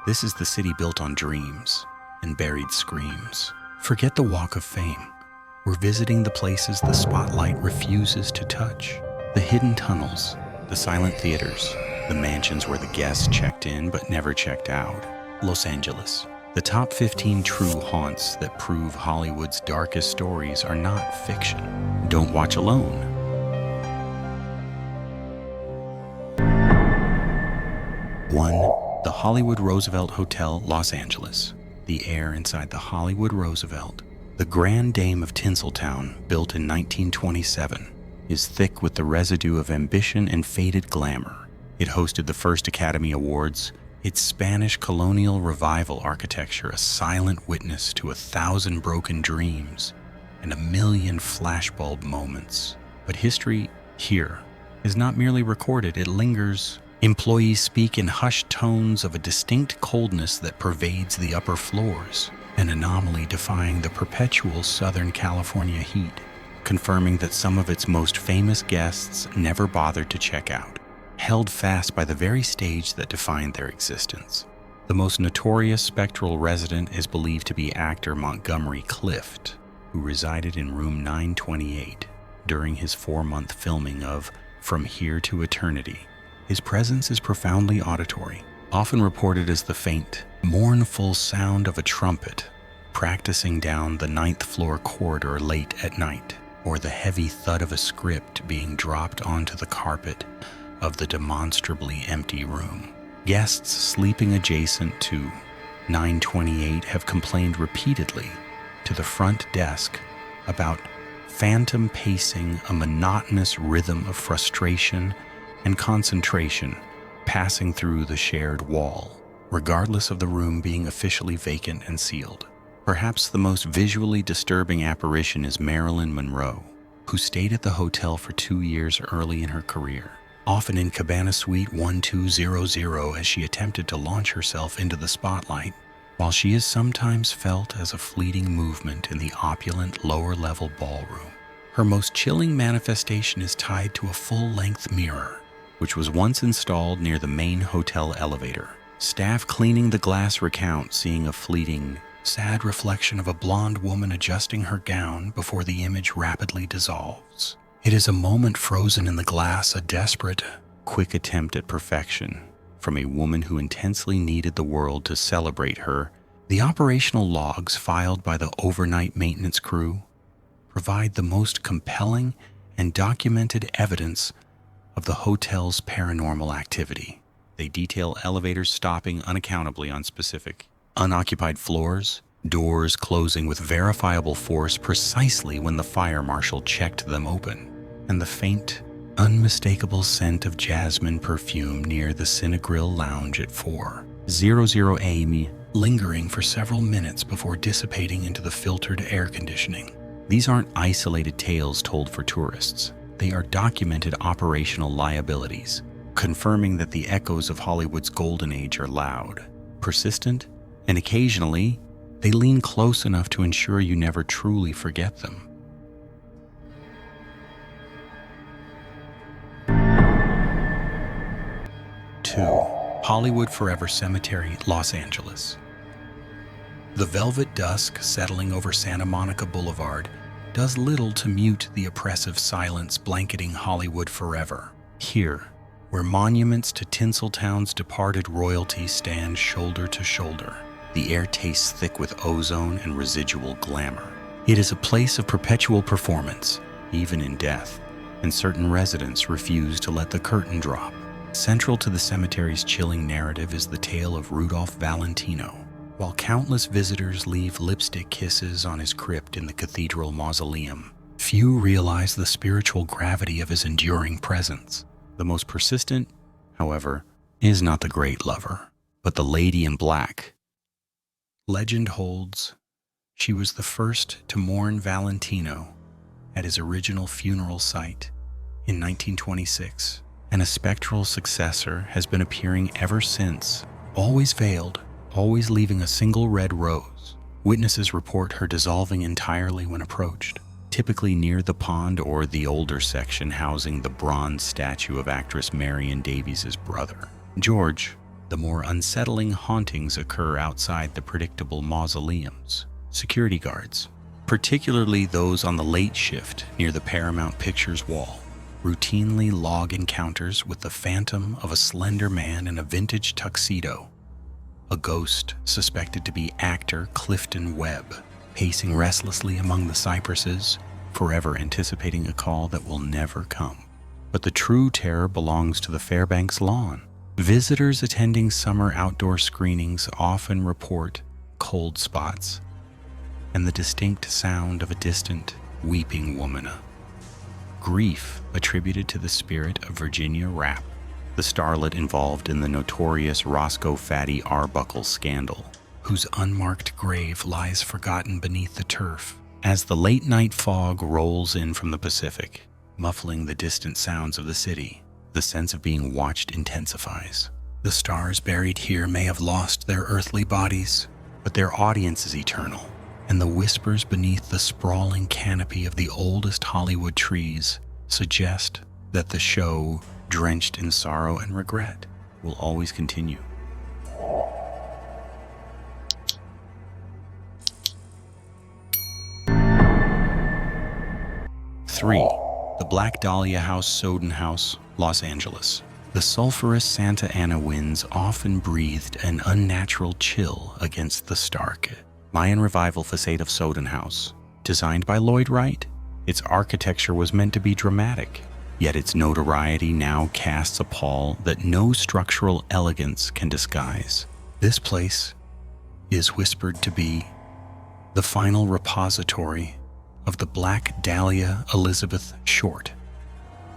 This is the city built on dreams and buried screams. Forget the Walk of Fame. We're visiting the places the spotlight refuses to touch. The hidden tunnels, the silent theaters, the mansions where the guests checked in but never checked out. Los Angeles. The top 15 true haunts that prove Hollywood's darkest stories are not fiction. Don't watch alone. 1. The Hollywood Roosevelt Hotel, Los Angeles. The air inside the Hollywood Roosevelt, the grand dame of Tinseltown, built in 1927, is thick with the residue of ambition and faded glamour. It hosted the first Academy Awards, its Spanish colonial revival architecture a silent witness to 1,000 broken dreams and 1,000,000 flashbulb moments. But history here is not merely recorded, it lingers. Employees speak in hushed tones of a distinct coldness that pervades the upper floors, an anomaly defying the perpetual Southern California heat, confirming that some of its most famous guests never bothered to check out, held fast by the very stage that defined their existence. The most notorious spectral resident is believed to be actor Montgomery Clift, who resided in room 928 during his 4-month filming of From Here to Eternity. His presence is profoundly auditory, often reported as the faint, mournful sound of a trumpet practicing down the 9th floor corridor late at night, or the heavy thud of a script being dropped onto the carpet of the demonstrably empty room. Guests sleeping adjacent to 928 have complained repeatedly to the front desk about phantom pacing, a monotonous rhythm of frustration and concentration passing through the shared wall, regardless of the room being officially vacant and sealed. Perhaps the most visually disturbing apparition is Marilyn Monroe, who stayed at the hotel for 2 years early in her career, often in Cabana Suite 1200 as she attempted to launch herself into the spotlight. While she is sometimes felt as a fleeting movement in the opulent lower-level ballroom, her most chilling manifestation is tied to a full-length mirror, which was once installed near the main hotel elevator. Staff cleaning the glass recount seeing a fleeting, sad reflection of a blonde woman adjusting her gown before the image rapidly dissolves. It is a moment frozen in the glass, a desperate, quick attempt at perfection from a woman who intensely needed the world to celebrate her. The operational logs filed by the overnight maintenance crew provide the most compelling and documented evidence of the hotel's paranormal activity. They detail elevators stopping unaccountably on specific, unoccupied floors, doors closing with verifiable force precisely when the fire marshal checked them open, and the faint, unmistakable scent of jasmine perfume near the Cinegrill lounge at 4:00 a.m. lingering for several minutes before dissipating into the filtered air conditioning. These aren't isolated tales told for tourists. They are documented operational liabilities, confirming that the echoes of Hollywood's golden age are loud, persistent, and occasionally, they lean close enough to ensure you never truly forget them. Two, Hollywood Forever Cemetery, Los Angeles. The velvet dusk settling over Santa Monica Boulevard does little to mute the oppressive silence blanketing Hollywood forever. Here, where monuments to Tinseltown's departed royalty stand shoulder to shoulder, the air tastes thick with ozone and residual glamour. It is a place of perpetual performance, even in death, and certain residents refuse to let the curtain drop. Central to the cemetery's chilling narrative is the tale of Rudolph Valentino. While countless visitors leave lipstick kisses on his crypt in the cathedral mausoleum, few realize the spiritual gravity of his enduring presence. The most persistent, however, is not the great lover, but the lady in black. Legend holds she was the first to mourn Valentino at his original funeral site in 1926, and a spectral successor has been appearing ever since, always veiled, always leaving a single red rose. Witnesses report her dissolving entirely when approached, typically near the pond or the older section housing the bronze statue of actress Marion Davies' brother. George, The more unsettling hauntings occur outside the predictable mausoleums. Security guards, particularly those on the late shift near the Paramount Pictures wall, routinely log encounters with the phantom of a slender man in a vintage tuxedo, a ghost suspected to be actor Clifton Webb, pacing restlessly among the cypresses, forever anticipating a call that will never come. But the true terror belongs to the Fairbanks lawn. Visitors attending summer outdoor screenings often report cold spots and the distinct sound of a distant, weeping woman. Grief attributed to the spirit of Virginia Rapp, the starlet involved in the notorious Roscoe Fatty Arbuckle scandal, whose unmarked grave lies forgotten beneath the turf. As the late-night fog rolls in from the Pacific, muffling the distant sounds of the city, the sense of being watched intensifies. The stars buried here may have lost their earthly bodies, but their audience is eternal, and the whispers beneath the sprawling canopy of the oldest Hollywood trees suggest that the show, drenched in sorrow and regret, will always continue. Three, the Black Dahlia House, Soden House, Los Angeles. The sulphurous Santa Ana winds often breathed an unnatural chill against the stark Mayan revival facade of Soden House. Designed by Lloyd Wright, its architecture was meant to be dramatic, yet its notoriety now casts a pall that no structural elegance can disguise. This place is whispered to be the final repository of the Black Dahlia Elizabeth Short,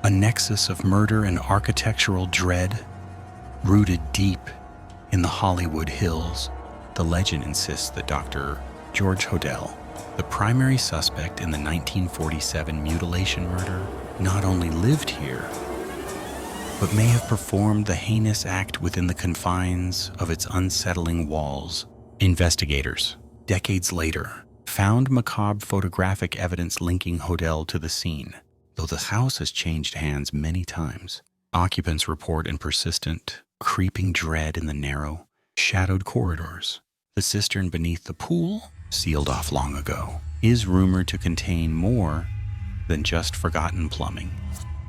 a nexus of murder and architectural dread rooted deep in the Hollywood hills. The legend insists that Dr. George Hodel, the primary suspect in the 1947 mutilation murder, not only lived here, but may have performed the heinous act within the confines of its unsettling walls. Investigators, decades later, found macabre photographic evidence linking Hodel to the scene. Though the house has changed hands many times, occupants report an persistent, creeping dread in the narrow, shadowed corridors. The cistern beneath the pool, sealed off long ago, is rumored to contain more than just forgotten plumbing.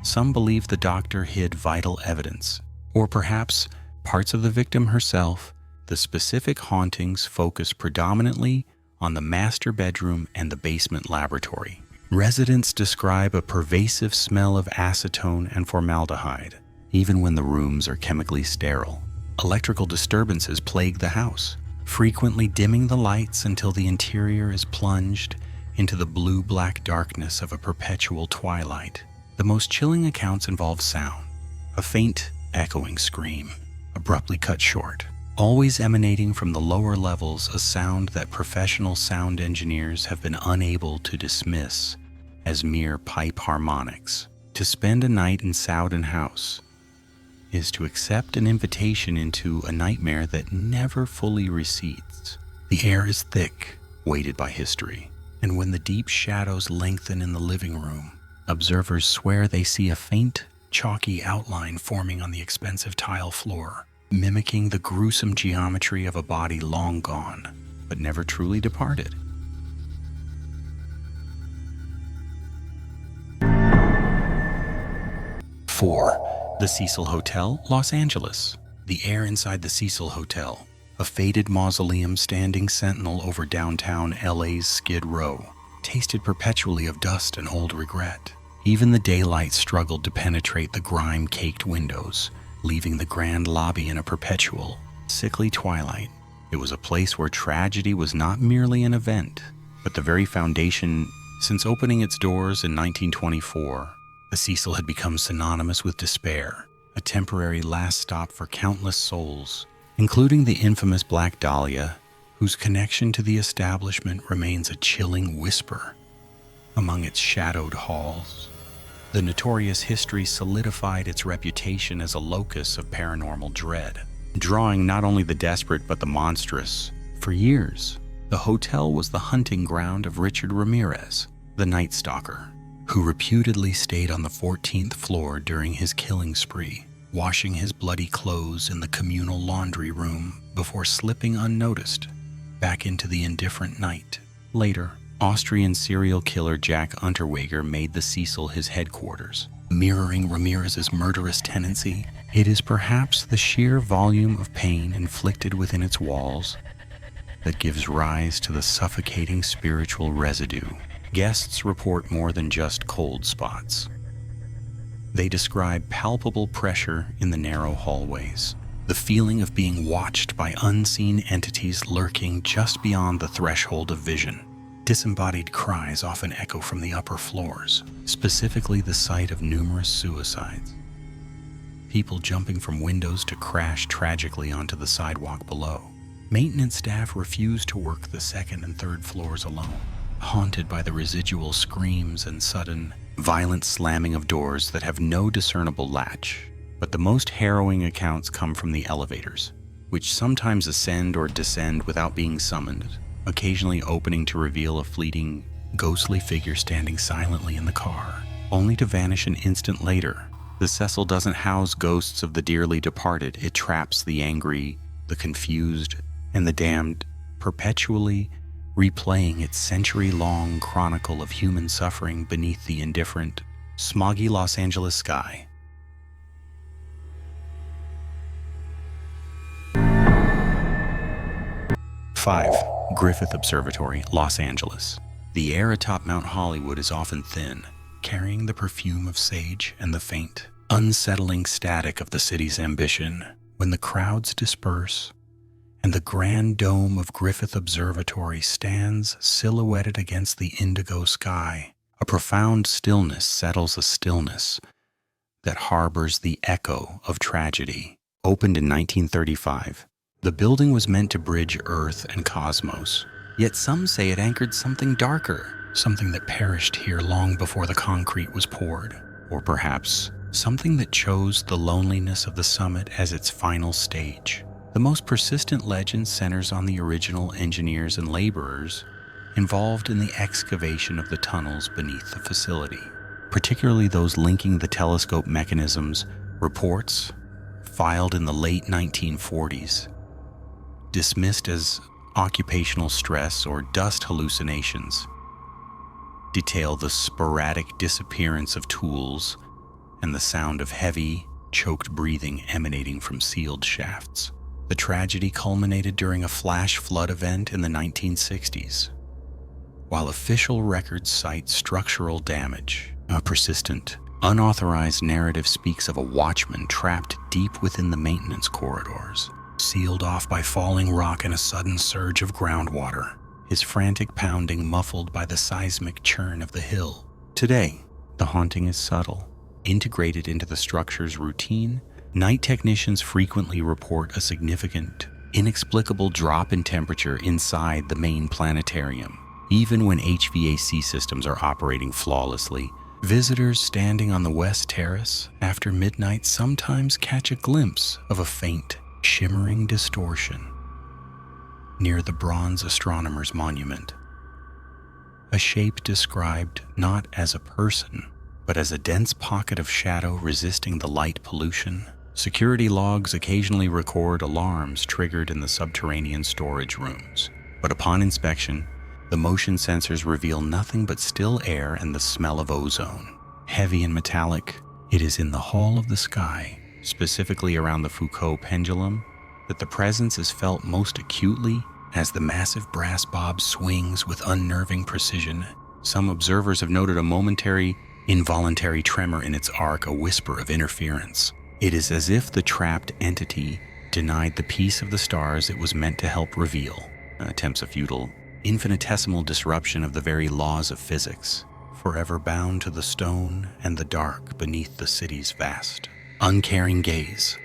Some believe the doctor hid vital evidence, or perhaps parts of the victim herself. The specific hauntings focus predominantly on the master bedroom and the basement laboratory. Residents describe a pervasive smell of acetone and formaldehyde, even when the rooms are chemically sterile. Electrical disturbances plague the house, frequently dimming the lights until the interior is plunged into the blue-black darkness of a perpetual twilight. The most chilling accounts involve sound, a faint, echoing scream, abruptly cut short, always emanating from the lower levels, a sound that professional sound engineers have been unable to dismiss as mere pipe harmonics. To spend a night in Soden House is to accept an invitation into a nightmare that never fully recedes. The air is thick, weighted by history, and when the deep shadows lengthen in the living room, observers swear they see a faint, chalky outline forming on the expensive tile floor, mimicking the gruesome geometry of a body long gone, but never truly departed. Four, the Cecil Hotel, Los Angeles. The air inside the Cecil Hotel, a faded mausoleum standing sentinel over downtown LA's Skid Row, tasted perpetually of dust and old regret. Even the daylight struggled to penetrate the grime-caked windows, leaving the grand lobby in a perpetual, sickly twilight. It was a place where tragedy was not merely an event, but the very foundation. Since opening its doors in 1924, the Cecil had become synonymous with despair, a temporary last stop for countless souls, including the infamous Black Dahlia, whose connection to the establishment remains a chilling whisper among its shadowed halls. The notorious history solidified its reputation as a locus of paranormal dread, drawing not only the desperate but the monstrous. For years, the hotel was the hunting ground of Richard Ramirez, the Night Stalker, who reputedly stayed on the 14th floor during his killing spree. washing his bloody clothes in the communal laundry room before slipping unnoticed back into the indifferent night. Later, Austrian serial killer Jack Unterweger made the Cecil his headquarters. Mirroring Ramirez's murderous tendency, it is perhaps the sheer volume of pain inflicted within its walls that gives rise to the suffocating spiritual residue. Guests report more than just cold spots. They describe palpable pressure in the narrow hallways, the feeling of being watched by unseen entities lurking just beyond the threshold of vision. Disembodied cries often echo from the upper floors, specifically the site of numerous suicides. People jumping from windows to crash tragically onto the sidewalk below. Maintenance staff refuse to work the second and third floors alone, haunted by the residual screams and sudden, violent slamming of doors that have no discernible latch. But the most harrowing accounts come from the elevators, which sometimes ascend or descend without being summoned, occasionally opening to reveal a fleeting, ghostly figure standing silently in the car, only to vanish an instant later. The Cecil doesn't house ghosts of the dearly departed. It traps the angry, the confused, and the damned, perpetually replaying its century-long chronicle of human suffering beneath the indifferent, smoggy Los Angeles sky. Five, Griffith Observatory, Los Angeles. The air atop Mount Hollywood is often thin, carrying the perfume of sage and the faint, unsettling static of the city's ambition. When the crowds disperse, and the grand dome of Griffith Observatory stands silhouetted against the indigo sky, a profound stillness settles, a stillness that harbors the echo of tragedy. Opened in 1935, the building was meant to bridge Earth and cosmos, yet some say it anchored something darker, something that perished here long before the concrete was poured, or perhaps something that chose the loneliness of the summit as its final stage. The most persistent legend centers on the original engineers and laborers involved in the excavation of the tunnels beneath the facility, particularly those linking the telescope mechanisms. Reports, filed in the late 1940s, dismissed as occupational stress or dust hallucinations, detail the sporadic disappearance of tools and the sound of heavy, choked breathing emanating from sealed shafts. The tragedy culminated during a flash flood event in the 1960s. While official records cite structural damage, a persistent, unauthorized narrative speaks of a watchman trapped deep within the maintenance corridors, sealed off by falling rock and a sudden surge of groundwater, his frantic pounding muffled by the seismic churn of the hill. Today, the haunting is subtle, integrated into the structure's routine. Night technicians frequently report a significant, inexplicable drop in temperature inside the main planetarium. Even when HVAC systems are operating flawlessly, visitors standing on the West Terrace after midnight sometimes catch a glimpse of a faint, shimmering distortion near the bronze astronomer's monument. A shape described not as a person, but as a dense pocket of shadow resisting the light pollution. Security logs occasionally record alarms triggered in the subterranean storage rooms, but upon inspection, the motion sensors reveal nothing but still air and the smell of ozone. Heavy and metallic, it is in the hall of the sky, specifically around the Foucault pendulum, that the presence is felt most acutely as the massive brass bob swings with unnerving precision. Some observers have noted a momentary, involuntary tremor in its arc, a whisper of interference. It is as if the trapped entity denied the peace of the stars it was meant to help reveal, attempts a futile, infinitesimal disruption of the very laws of physics, forever bound to the stone and the dark beneath the city's vast, uncaring gaze.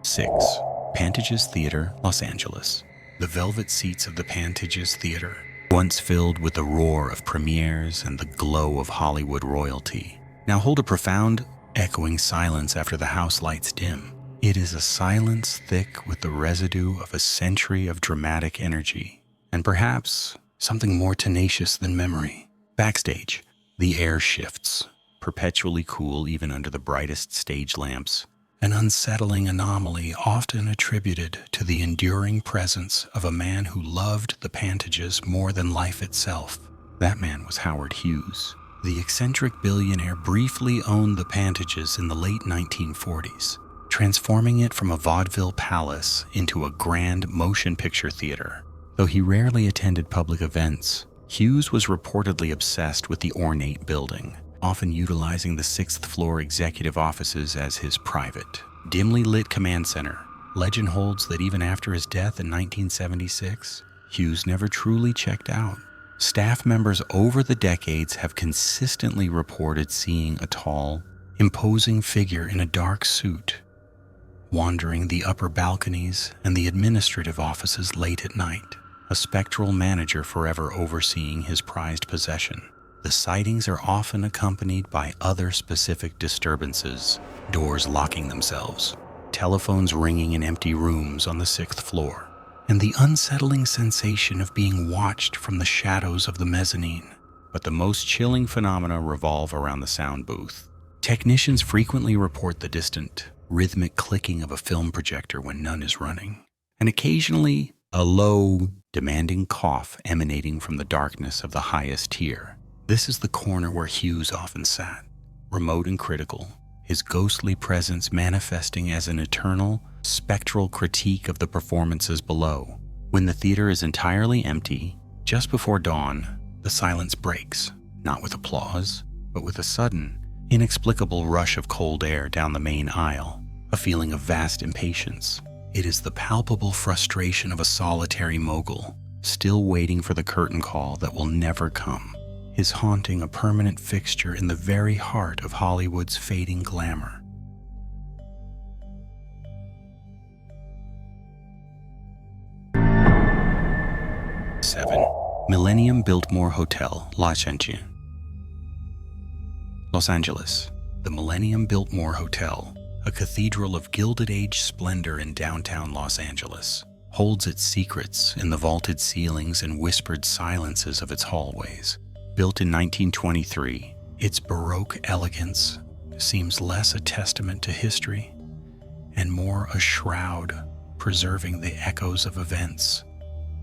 Six, Pantages Theatre, Los Angeles. The velvet seats of the Pantages Theatre, once filled with the roar of premieres and the glow of Hollywood royalty, now hold a profound, echoing silence after the house lights dim. It is a silence thick with the residue of a century of dramatic energy, and perhaps something more tenacious than memory. Backstage, the air shifts, perpetually cool even under the brightest stage lamps, an unsettling anomaly often attributed to the enduring presence of a man who loved the Pantages more than life itself. That man was Howard Hughes. The eccentric billionaire briefly owned the Pantages in the late 1940s, transforming it from a vaudeville palace into a grand motion picture theater. Though he rarely attended public events, Hughes was reportedly obsessed with the ornate building, often utilizing the sixth-floor executive offices as his private, dimly lit command center. Legend holds that even after his death in 1976, Hughes never truly checked out. Staff members over the decades have consistently reported seeing a tall, imposing figure in a dark suit wandering the upper balconies and the administrative offices late at night, a spectral manager forever overseeing his prized possession. The sightings are often accompanied by other specific disturbances, doors locking themselves, telephones ringing in empty rooms on the 6th floor, and the unsettling sensation of being watched from the shadows of the mezzanine. But the most chilling phenomena revolve around the sound booth. Technicians frequently report the distant, rhythmic clicking of a film projector when none is running, and occasionally a low, demanding cough emanating from the darkness of the highest tier. This is the corner where Hughes often sat, remote and critical, his ghostly presence manifesting as an eternal, spectral critique of the performances below. When the theater is entirely empty, just before dawn, the silence breaks, not with applause, but with a sudden, inexplicable rush of cold air down the main aisle, a feeling of vast impatience. It is the palpable frustration of a solitary mogul, still waiting for the curtain call that will never come, his haunting a permanent fixture in the very heart of Hollywood's fading glamour. Seven. Millennium Biltmore Hotel, Los Angeles. The Millennium Biltmore Hotel, a cathedral of Gilded Age splendor in downtown Los Angeles, holds its secrets in the vaulted ceilings and whispered silences of its hallways. Built in 1923, its Baroque elegance seems less a testament to history and more a shroud preserving the echoes of events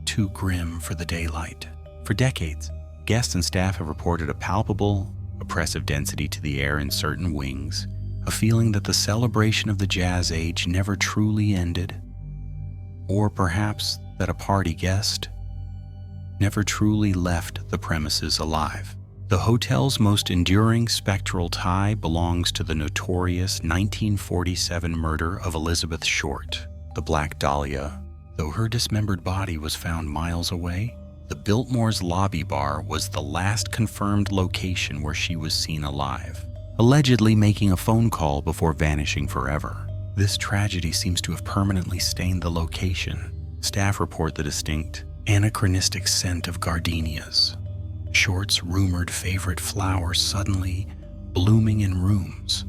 too grim for the daylight. For decades, guests and staff have reported a palpable, oppressive density to the air in certain wings, a feeling that the celebration of the jazz age never truly ended, or perhaps that a party guest never truly left the premises alive. The hotel's most enduring spectral tie belongs to the notorious 1947 murder of Elizabeth Short, the Black Dahlia. Though her dismembered body was found miles away, the Biltmore's lobby bar was the last confirmed location where she was seen alive, allegedly making a phone call before vanishing forever. This tragedy seems to have permanently stained the location. Staff report the distinct, anachronistic scent of gardenias, Short's rumored favorite flower, suddenly blooming in rooms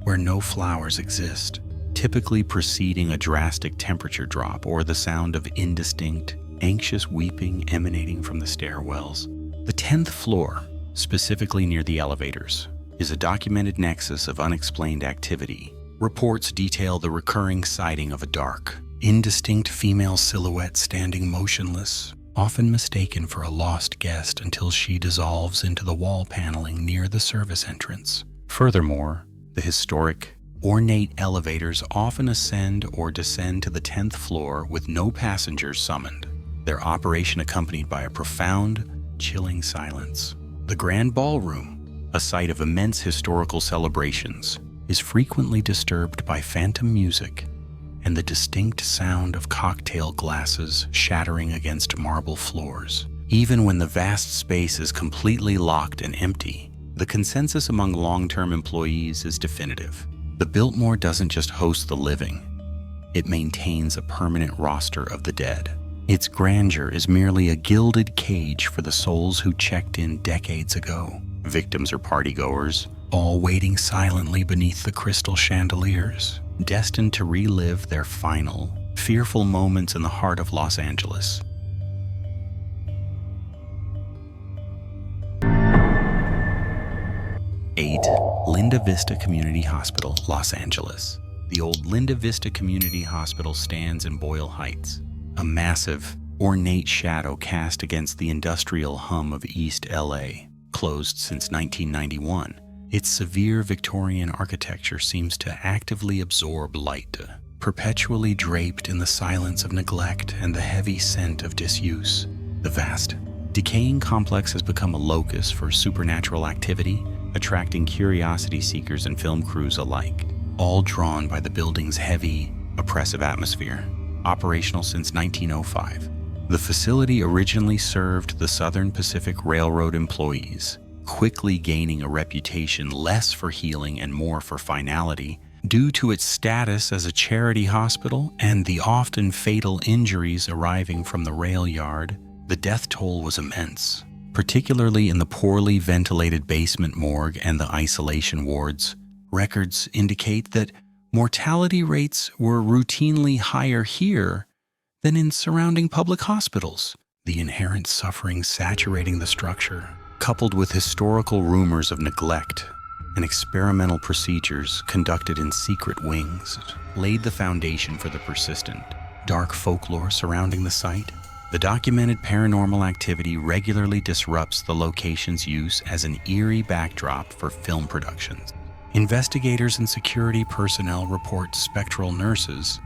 where no flowers exist, typically preceding a drastic temperature drop or the sound of indistinct, anxious weeping emanating from the stairwells. The 10th floor, specifically near the elevators, is a documented nexus of unexplained activity. Reports detail the recurring sighting of a dark, indistinct female silhouette standing motionless, often mistaken for a lost guest until she dissolves into the wall paneling near the service entrance. Furthermore, the historic, ornate elevators often ascend or descend to the 10th floor with no passengers summoned, their operation accompanied by a profound, chilling silence. The Grand Ballroom, a site of immense historical celebrations, is frequently disturbed by phantom music and the distinct sound of cocktail glasses shattering against marble floors. Even when the vast space is completely locked and empty, the consensus among long-term employees is definitive. The Biltmore doesn't just host the living, it maintains a permanent roster of the dead. Its grandeur is merely a gilded cage for the souls who checked in decades ago. Victims or partygoers, all waiting silently beneath the crystal chandeliers, destined to relive their final, fearful moments in the heart of Los Angeles. 8. Linda Vista Community Hospital, Los Angeles. The old Linda Vista Community Hospital stands in Boyle Heights, a massive, ornate shadow cast against the industrial hum of East LA. Closed since 1991, its severe Victorian architecture seems to actively absorb light, perpetually draped in the silence of neglect and the heavy scent of disuse. The vast, decaying complex has become a locus for supernatural activity, attracting curiosity seekers and film crews alike, all drawn by the building's heavy, oppressive atmosphere. Operational since 1905, the facility originally served the Southern Pacific Railroad employees, quickly gaining a reputation less for healing and more for finality due to its status as a charity hospital and the often fatal injuries arriving from the rail yard. The death toll was immense, particularly in the poorly ventilated basement morgue and the isolation wards. Records indicate that mortality rates were routinely higher here than in surrounding public hospitals. The inherent suffering saturating the structure, coupled with historical rumors of neglect and experimental procedures conducted in secret wings, laid the foundation for the persistent, dark folklore surrounding the site. The documented paranormal activity regularly disrupts the location's use as an eerie backdrop for film productions. Investigators and security personnel report spectral nurses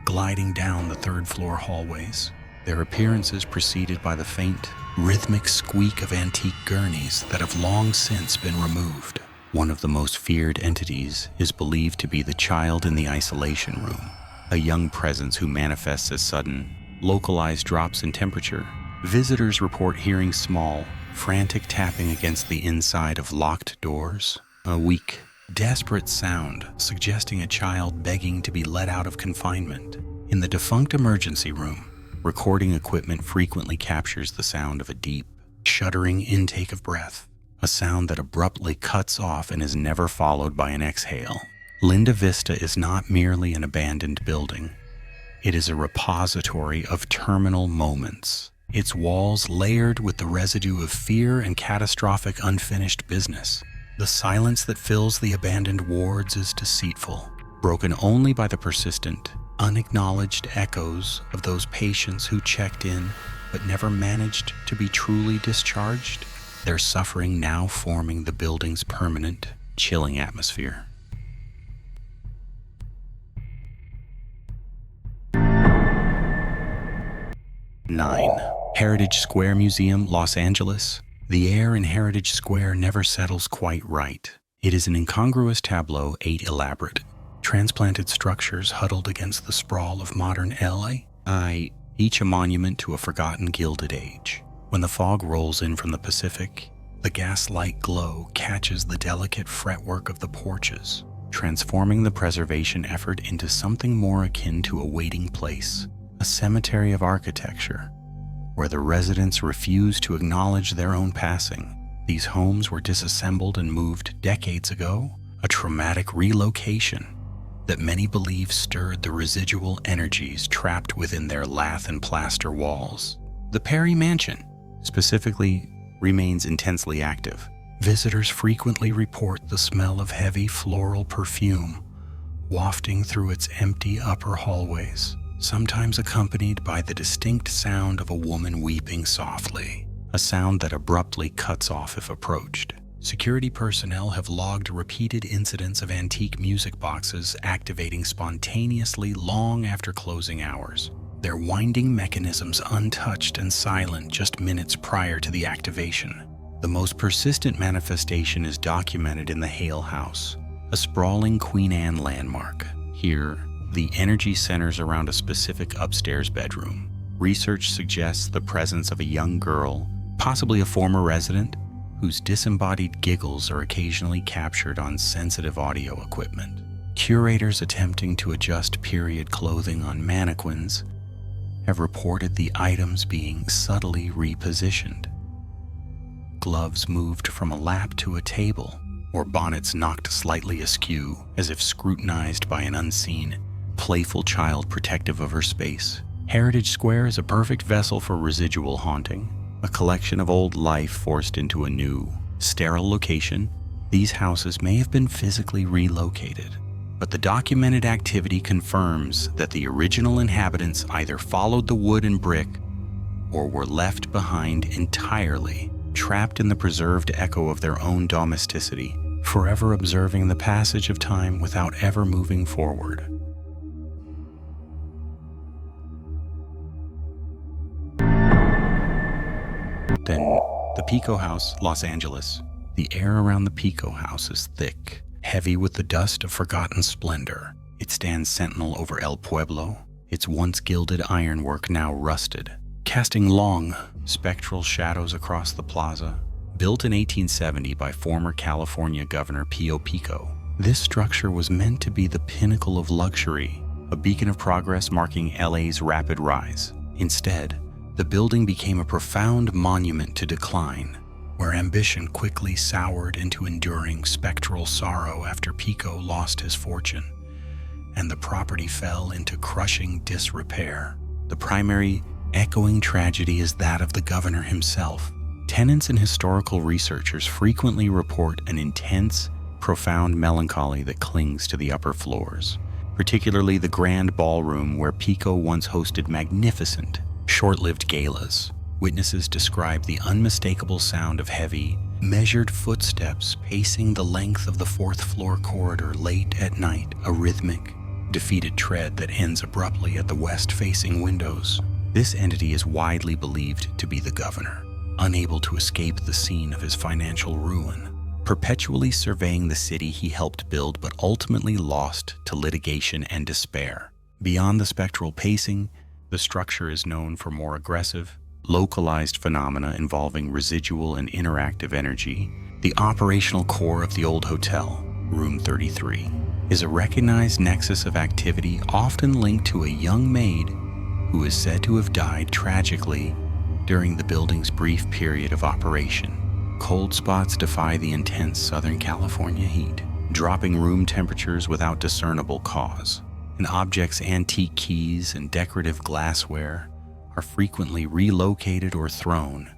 gliding down the third-floor hallways, their appearances preceded by the faint, rhythmic squeak of antique gurneys that have long since been removed. One of the most feared entities is believed to be the child in the isolation room, a young presence who manifests as sudden, localized drops in temperature. Visitors report hearing small, frantic tapping against the inside of locked doors, a weak, desperate sound suggesting a child begging to be let out of confinement. In the defunct emergency room, recording equipment frequently captures the sound of a deep, shuddering intake of breath, a sound that abruptly cuts off and is never followed by an exhale. Linda Vista is not merely an abandoned building. It is a repository of terminal moments, its walls layered with the residue of fear and catastrophic unfinished business. The silence that fills the abandoned wards is deceitful, broken only by the persistent, unacknowledged echoes of those patients who checked in but never managed to be truly discharged, their suffering now forming the building's permanent, chilling atmosphere. Nine. Heritage Square Museum, Los Angeles. The air in Heritage Square never settles quite right. It is an incongruous tableau, 8 elaborate, transplanted structures huddled against the sprawl of modern LA, each a monument to a forgotten Gilded Age. When the fog rolls in from the Pacific, the gaslight glow catches the delicate fretwork of the porches, transforming the preservation effort into something more akin to a waiting place, a cemetery of architecture, where the residents refuse to acknowledge their own passing. These homes were disassembled and moved decades ago, a traumatic relocation that many believe stirred the residual energies trapped within their lath and plaster walls. The Perry Mansion, specifically, remains intensely active. Visitors frequently report the smell of heavy floral perfume wafting through its empty upper hallways, sometimes accompanied by the distinct sound of a woman weeping softly, a sound that abruptly cuts off if approached. Security personnel have logged repeated incidents of antique music boxes activating spontaneously long after closing hours, their winding mechanisms untouched and silent just minutes prior to the activation. The most persistent manifestation is documented in the Hale House, a sprawling Queen Anne landmark. Here, the energy centers around a specific upstairs bedroom. Research suggests the presence of a young girl, possibly a former resident, whose disembodied giggles are occasionally captured on sensitive audio equipment. Curators attempting to adjust period clothing on mannequins have reported the items being subtly repositioned. Gloves moved from a lap to a table, or bonnets knocked slightly askew as if scrutinized by an unseen, playful child protective of her space. Heritage Square is a perfect vessel for residual haunting, a collection of old life forced into a new, sterile location, These houses may have been physically relocated, but the documented activity confirms that the original inhabitants either followed the wood and brick or were left behind entirely, trapped in the preserved echo of their own domesticity, forever observing the passage of time without ever moving forward. Then, the Pico House, Los Angeles. The air around the Pico House is thick, heavy with the dust of forgotten splendor. It stands sentinel over El Pueblo, its once gilded ironwork now rusted, casting long, spectral shadows across the plaza. Built in 1870 by former California Governor Pio Pico, this structure was meant to be the pinnacle of luxury, a beacon of progress marking LA's rapid rise. Instead, the building became a profound monument to decline, where ambition quickly soured into enduring spectral sorrow after Pico lost his fortune, and the property fell into crushing disrepair. The primary echoing tragedy is that of the governor himself. Tenants and historical researchers frequently report an intense, profound melancholy that clings to the upper floors, particularly the grand ballroom where Pico once hosted magnificent, short-lived galas. Witnesses describe the unmistakable sound of heavy, measured footsteps pacing the length of the fourth-floor corridor late at night, a rhythmic, defeated tread that ends abruptly at the west-facing windows. This entity is widely believed to be the governor, unable to escape the scene of his financial ruin, perpetually surveying the city he helped build but ultimately lost to litigation and despair. Beyond the spectral pacing, the structure is known for more aggressive, localized phenomena involving residual and interactive energy. The operational core of the old hotel, Room 33, is a recognized nexus of activity often linked to a young maid who is said to have died tragically during the building's brief period of operation. Cold spots defy the intense Southern California heat, dropping room temperatures without discernible cause. And objects, antique keys, and decorative glassware are frequently relocated or thrown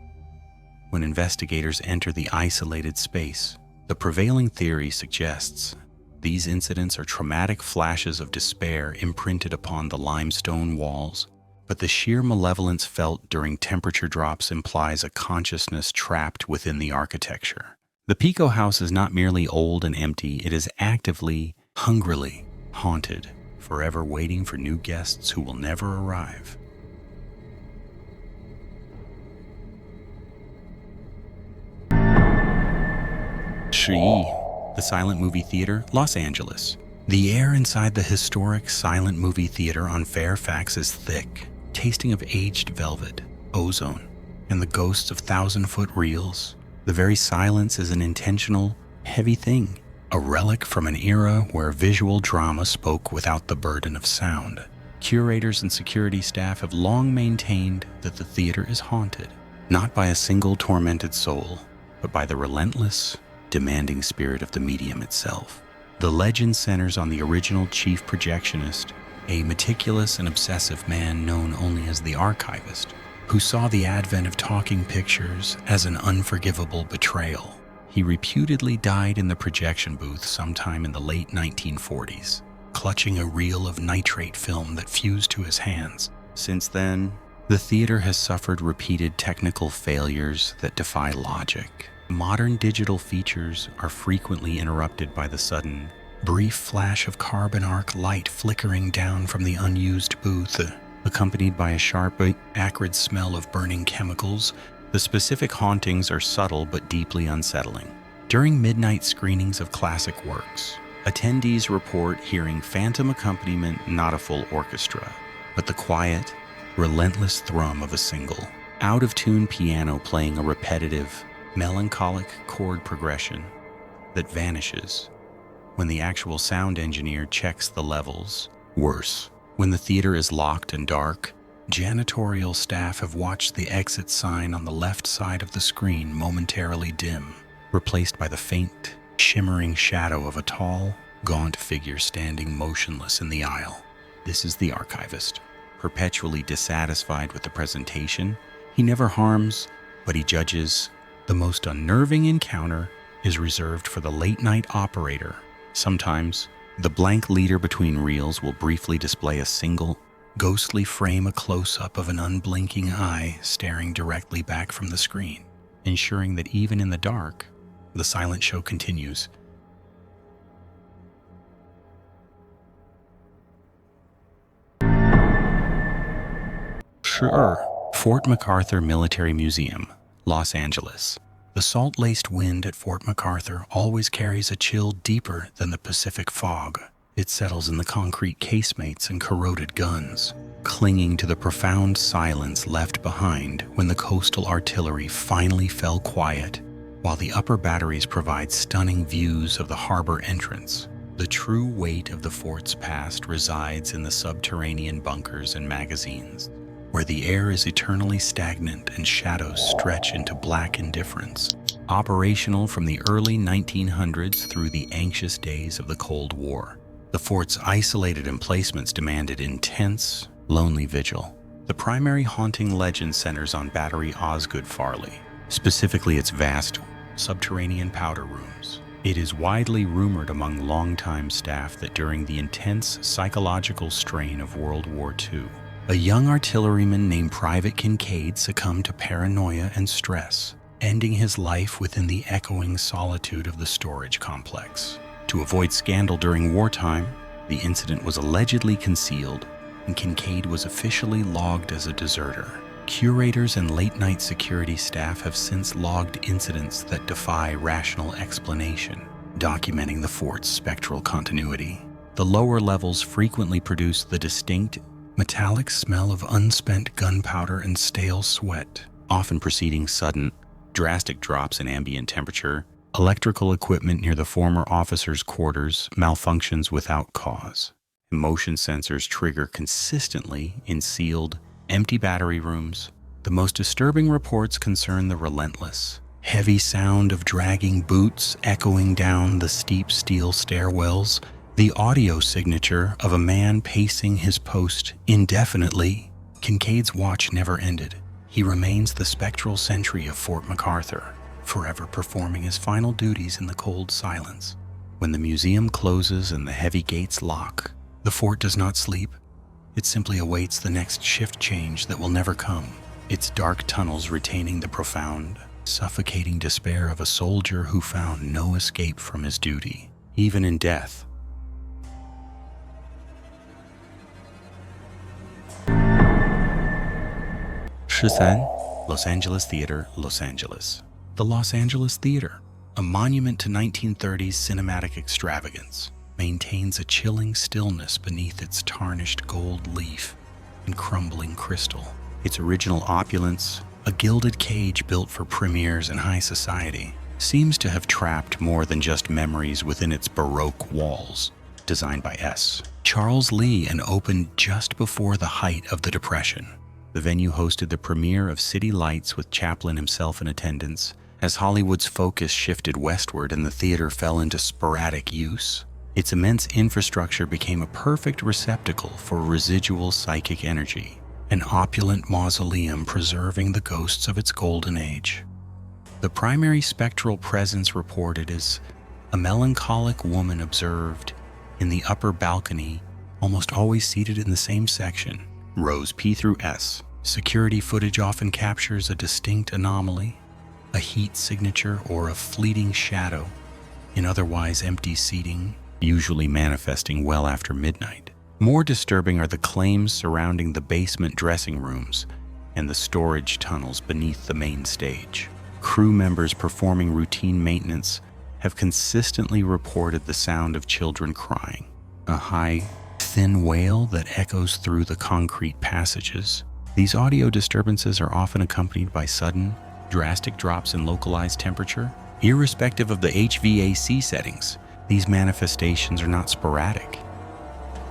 when investigators enter the isolated space. The prevailing theory suggests these incidents are traumatic flashes of despair imprinted upon the limestone walls, but the sheer malevolence felt during temperature drops implies a consciousness trapped within the architecture. The Pico House is not merely old and empty, it is actively, hungrily haunted, forever waiting for new guests who will never arrive. The Silent Movie Theater, Los Angeles. The air inside the historic Silent Movie Theater on Fairfax is thick, tasting of aged velvet, ozone, and the ghosts of thousand-foot reels. The very silence is an intentional, heavy thing, a relic from an era where visual drama spoke without the burden of sound. Curators and security staff have long maintained that the theater is haunted, not by a single tormented soul, but by the relentless, demanding spirit of the medium itself. The legend centers on the original chief projectionist, a meticulous and obsessive man known only as the archivist, who saw the advent of talking pictures as an unforgivable betrayal. He reputedly died in the projection booth sometime in the late 1940s, clutching a reel of nitrate film that fused to his hands. Since then, the theater has suffered repeated technical failures that defy logic. Modern digital features are frequently interrupted by the sudden, brief flash of carbon arc light flickering down from the unused booth, accompanied by a sharp, acrid smell of burning chemicals. The specific hauntings are subtle but deeply unsettling. During midnight screenings of classic works, attendees report hearing phantom accompaniment, not a full orchestra, but the quiet, relentless thrum of a single, out-of-tune piano playing a repetitive, melancholic chord progression that vanishes when the actual sound engineer checks the levels. Worse, when the theater is locked and dark, janitorial staff have watched the exit sign on the left side of the screen momentarily dim, replaced by the faint, shimmering shadow of a tall, gaunt figure standing motionless in the aisle. This is the archivist, perpetually dissatisfied with the presentation. He never harms, but he judges. The most unnerving encounter is reserved for the late-night operator. Sometimes, the blank leader between reels will briefly display a single, ghostly frame, a close-up of an unblinking eye staring directly back from the screen, ensuring that even in the dark, the silent show continues. Sure. Fort MacArthur Military Museum, Los Angeles. The salt-laced wind at Fort MacArthur always carries a chill deeper than the Pacific fog. It settles in the concrete casemates and corroded guns, clinging to the profound silence left behind when the coastal artillery finally fell quiet, while the upper batteries provide stunning views of the harbor entrance. The true weight of the fort's past resides in the subterranean bunkers and magazines, where the air is eternally stagnant and shadows stretch into black indifference. Operational from the early 1900s through the anxious days of the Cold War, the fort's isolated emplacements demanded intense, lonely vigil. The primary haunting legend centers on Battery Osgood Farley, specifically its vast subterranean powder rooms. It is widely rumored among longtime staff that during the intense psychological strain of World War II, a young artilleryman named Private Kincaid succumbed to paranoia and stress, ending his life within the echoing solitude of the storage complex. To avoid scandal during wartime, the incident was allegedly concealed, and Kincaid was officially logged as a deserter. Curators and late-night security staff have since logged incidents that defy rational explanation, documenting the fort's spectral continuity. The lower levels frequently produce the distinct metallic smell of unspent gunpowder and stale sweat, often preceding sudden, drastic drops in ambient temperature. Electrical equipment near the former officers' quarters malfunctions without cause. Motion sensors trigger consistently in sealed, empty battery rooms. The most disturbing reports concern the relentless, heavy sound of dragging boots echoing down the steep steel stairwells, the audio signature of a man pacing his post indefinitely. Kincaid's watch never ended. He remains the spectral sentry of Fort MacArthur, forever performing his final duties in the cold silence. When the museum closes and the heavy gates lock, the fort does not sleep. It simply awaits the next shift change that will never come, its dark tunnels retaining the profound, suffocating despair of a soldier who found no escape from his duty, even in death. Los Angeles Theatre, Los Angeles. The Los Angeles Theatre, a monument to 1930s cinematic extravagance, maintains a chilling stillness beneath its tarnished gold leaf and crumbling crystal. Its original opulence, a gilded cage built for premieres and high society, seems to have trapped more than just memories within its Baroque walls. Designed by S. Charles Lee and opened just before the height of the Depression. The venue hosted the premiere of City Lights with Chaplin himself in attendance. As Hollywood's focus shifted westward and the theater fell into sporadic use, its immense infrastructure became a perfect receptacle for residual psychic energy, an opulent mausoleum preserving the ghosts of its golden age. The primary spectral presence reported is a melancholic woman observed in the upper balcony, almost always seated in the same section, rows P through S. Security footage often captures a distinct anomaly, a heat signature or a fleeting shadow in otherwise empty seating, usually manifesting well after midnight. More disturbing are the claims surrounding the basement dressing rooms and the storage tunnels beneath the main stage. Crew members performing routine maintenance have consistently reported the sound of children crying, a high, thin wail that echoes through the concrete passages. These audio disturbances are often accompanied by sudden, drastic drops in localized temperature. Irrespective of the HVAC settings, these manifestations are not sporadic.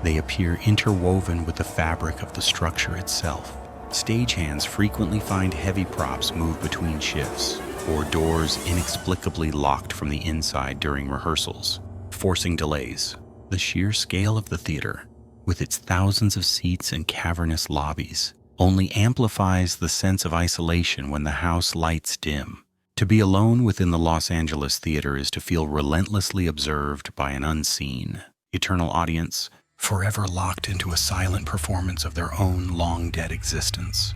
They appear interwoven with the fabric of the structure itself. Stagehands frequently find heavy props move between shifts, or doors inexplicably locked from the inside during rehearsals, forcing delays. The sheer scale of the theater, with its thousands of seats and cavernous lobbies, only amplifies the sense of isolation when the house lights dim, To be alone within the Los Angeles theater is to feel relentlessly observed by an unseen, eternal audience, forever locked into a silent performance of their own long-dead existence.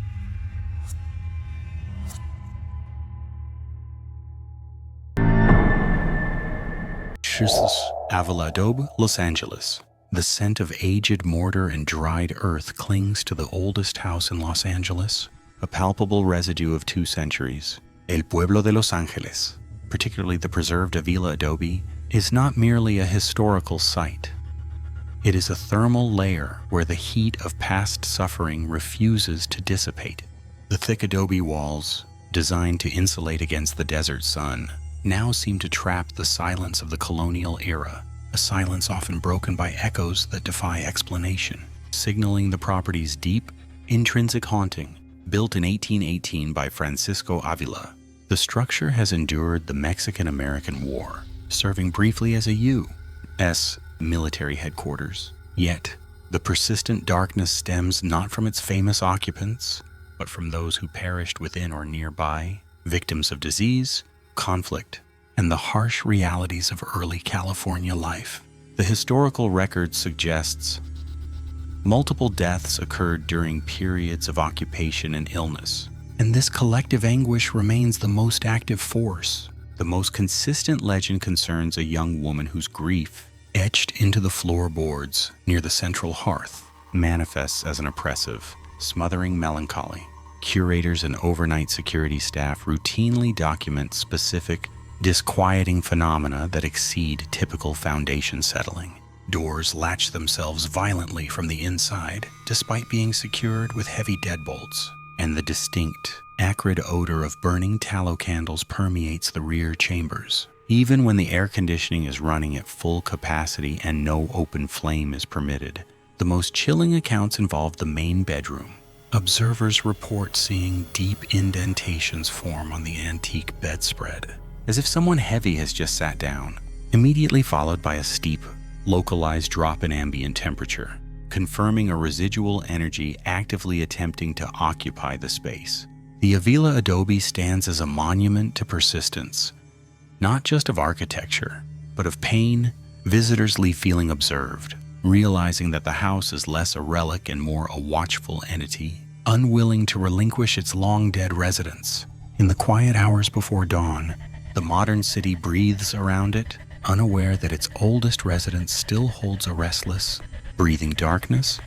Avila Adobe, Los Angeles. The scent of aged mortar and dried earth clings to the oldest house in Los Angeles, a palpable residue of 2 centuries. El Pueblo de Los Angeles, particularly the preserved Avila Adobe, is not merely a historical site. It is a thermal layer where the heat of past suffering refuses to dissipate. The thick adobe walls, designed to insulate against the desert sun, now seem to trap the silence of the colonial era, a silence often broken by echoes that defy explanation, signaling the property's deep, intrinsic haunting. Built in 1818 by Francisco Avila, the structure has endured the Mexican-American War, serving briefly as a U.S. military headquarters. Yet, the persistent darkness stems not from its famous occupants, but from those who perished within or nearby, victims of disease, conflict, and the harsh realities of early California life. The historical record suggests multiple deaths occurred during periods of occupation and illness, and this collective anguish remains the most active force. The most consistent legend concerns a young woman whose grief, etched into the floorboards near the central hearth, manifests as an oppressive, smothering melancholy. Curators and overnight security staff routinely document specific, disquieting phenomena that exceed typical foundation settling. Doors latch themselves violently from the inside, despite being secured with heavy deadbolts, and the distinct, acrid odor of burning tallow candles permeates the rear chambers. Even when the air conditioning is running at full capacity and no open flame is permitted, the most chilling accounts involve the main bedroom. Observers report seeing deep indentations form on the antique bedspread, as if someone heavy has just sat down, immediately followed by a steep, localized drop in ambient temperature, confirming a residual energy actively attempting to occupy the space. The Avila Adobe stands as a monument to persistence, not just of architecture, but of pain. Visitors leave feeling observed, realizing that the house is less a relic and more a watchful entity, unwilling to relinquish its long-dead residents. In the quiet hours before dawn, the modern city breathes around it, unaware that its oldest residence still holds a restless, breathing darkness.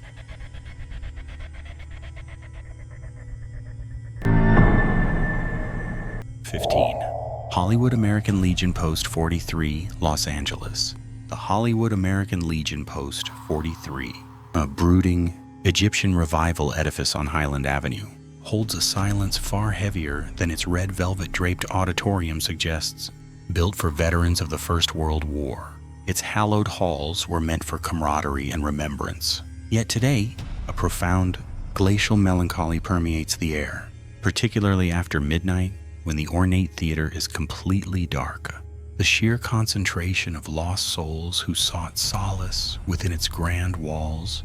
Hollywood American Legion Post 43, Los Angeles. The Hollywood American Legion Post 43, a brooding Egyptian revival edifice on Highland Avenue, holds a silence far heavier than its red velvet-draped auditorium suggests. Built for veterans of the First World War, its hallowed halls were meant for camaraderie and remembrance. Yet today, a profound, glacial melancholy permeates the air, particularly after midnight, when the ornate theater is completely dark. The sheer concentration of lost souls who sought solace within its grand walls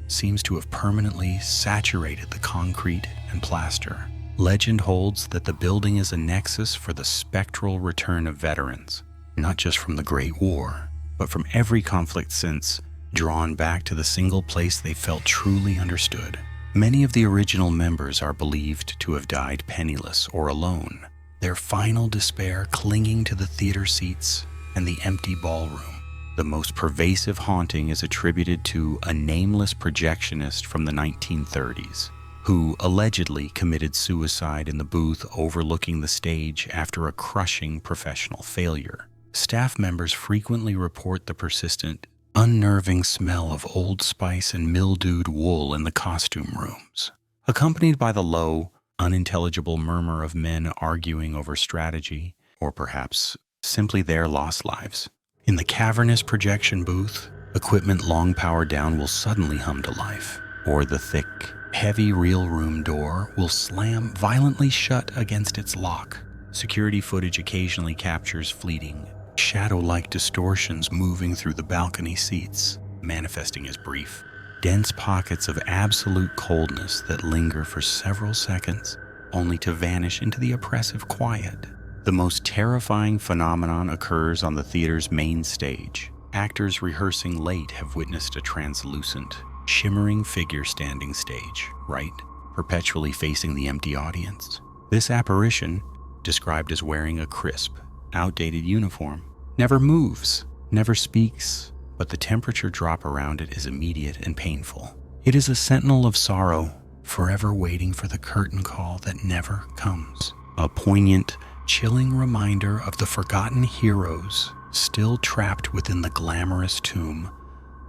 seems to have permanently saturated the concrete and plaster. Legend holds that the building is a nexus for the spectral return of veterans, not just from the Great War, but from every conflict since, drawn back to the single place they felt truly understood. Many of the original members are believed to have died penniless or alone, their final despair clinging to the theater seats and the empty ballroom. The most pervasive haunting is attributed to a nameless projectionist from the 1930s, who allegedly committed suicide in the booth overlooking the stage after a crushing professional failure. Staff members frequently report the persistent, unnerving smell of Old Spice and mildewed wool in the costume rooms, accompanied by the low, unintelligible murmur of men arguing over strategy, or perhaps simply their lost lives. In the cavernous projection booth, equipment long powered down will suddenly hum to life, or the thick, heavy reel room door will slam violently shut against its lock. Security footage occasionally captures fleeting, shadow-like distortions moving through the balcony seats, manifesting as brief, dense pockets of absolute coldness that linger for several seconds, only to vanish into the oppressive quiet. The most terrifying phenomenon occurs on the theater's main stage. Actors rehearsing late have witnessed a translucent, shimmering figure standing stage, right, perpetually facing the empty audience. This apparition, described as wearing a crisp, outdated uniform, never moves, never speaks, but the temperature drop around it is immediate and painful. It is a sentinel of sorrow, forever waiting for the curtain call that never comes. A poignant, chilling reminder of the forgotten heroes still trapped within the glamorous tomb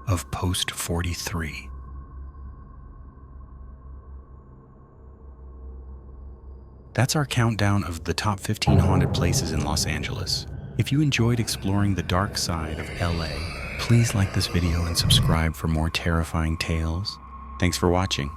of Post 43. That's our countdown of the top 15 haunted places in Los Angeles. If you enjoyed exploring the dark side of LA, please like this video and subscribe for more terrifying tales. Thanks for watching.